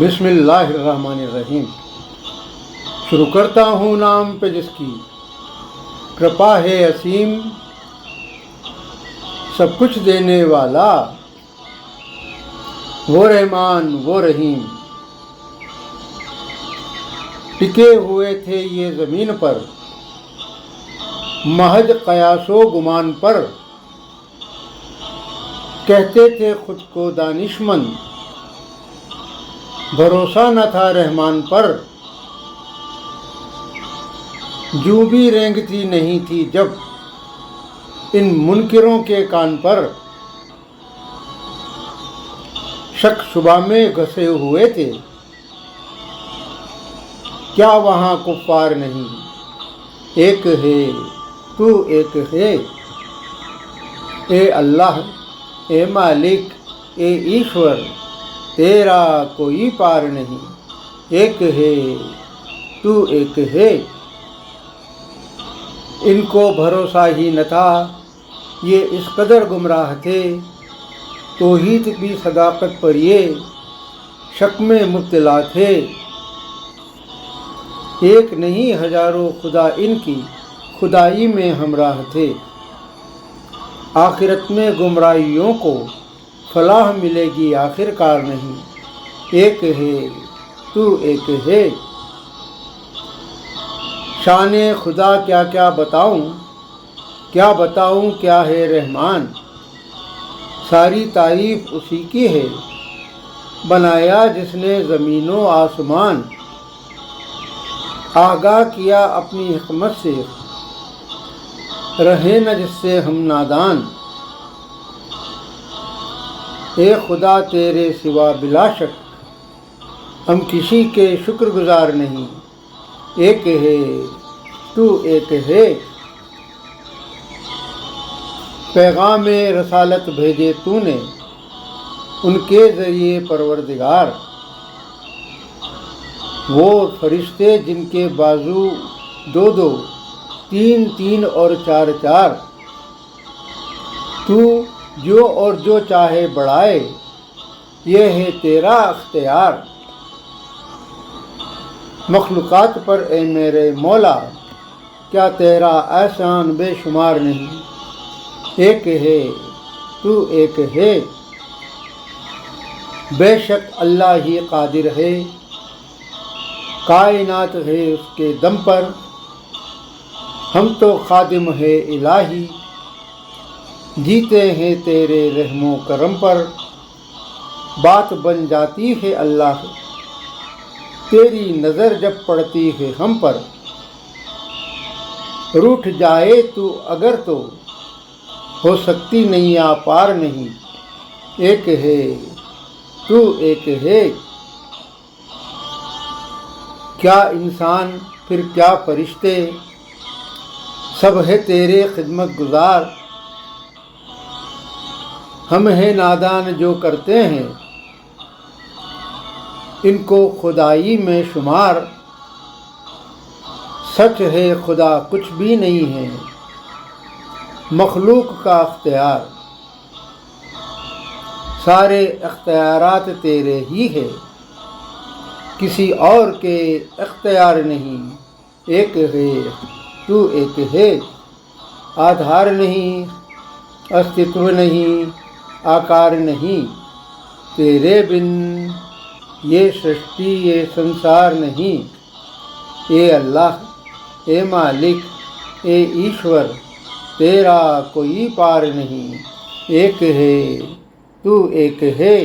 بسم اللہ الرحمن الرحیم۔ شروع کرتا ہوں نام پہ جس کی کرپا ہے اسیم، سب کچھ دینے والا وہ رحمان وہ رحیم۔ ٹکے ہوئے تھے یہ زمین پر محض قیاس و گمان پر، کہتے تھے خود کو دانشمند، بھروسہ نہ تھا رحمان پر۔ جو بھی رینگتی نہیں تھی جب ان منکروں کے کان پر، شک شبہ میں گھسے ہوئے تھے کیا وہاں کفار نہیں۔ ایک ہے تو ایک ہے، اے اللہ اے مالک اے ایشور، تیرا کوئی پار نہیں۔ ایک ہے تو ایک ہے، ان کو بھروسہ ہی نہ تھا، یہ اس قدر گمراہ تھے، توحید کی صداقت پر یہ شک میں مبتلا تھے۔ ایک نہیں ہزاروں خدا ان کی خدائی میں ہمراہ تھے، آخرت میں گمراہیوں کو فلاح ملے گی آخر کار نہیں۔ ایک ہے تو ایک ہے، شان خدا کیا کیا بتاؤں کیا ہے رحمان۔ ساری تعریف اسی کی ہے، بنایا جس نے زمین و آسمان، آگاہ کیا اپنی حکمت سے، رہے نہ جس سے ہم نادان۔ اے خدا تیرے سوا بلا شک ہم کسی کے شکر گزار نہیں۔ ایک ہے تو ایک ہے، پیغام رسالت بھیجے تو نے ان کے ذریعے پروردگار۔ وہ فرشتے جن کے بازو دو دو، تین تین اور چار چار، تو جو اور جو چاہے بڑھائے، یہ ہے تیرا اختیار۔ مخلوقات پر اے میرے مولا، کیا تیرا احسان بے شمار نہیں۔ ایک ہے تو ایک ہے، بے شک اللہ ہی قادر ہے، کائنات ہے اس کے دم پر۔ ہم تو خادم ہے الہی، جیتے ہیں تیرے رحم و کرم پر۔ بات بن جاتی ہے اللہ، تیری نظر جب پڑتی ہے ہم پر۔ روٹھ جائے تو اگر تو ہو سکتی نیا پار نہیں۔ ایک ہے تو ایک ہے، کیا انسان پھر کیا فرشتے، سب ہے تیرے خدمت گزار۔ ہم ہیں نادان جو کرتے ہیں ان کو خدائی میں شمار۔ سچ ہے خدا کچھ بھی نہیں ہے، مخلوق کا اختیار۔ سارے اختیارات تیرے ہی ہے، کسی اور کے اختیار نہیں۔ ایک ہے تو ایک ہے، آدھار نہیں، استتو نہیں، آکار نہیں، تیرے بن یہ سرشٹی یہ سنسار نہیں۔ اے اللہ اے مالک اے ایشور، تیرا کوئی پار نہیں۔ ایک ہے تو ایک ہے۔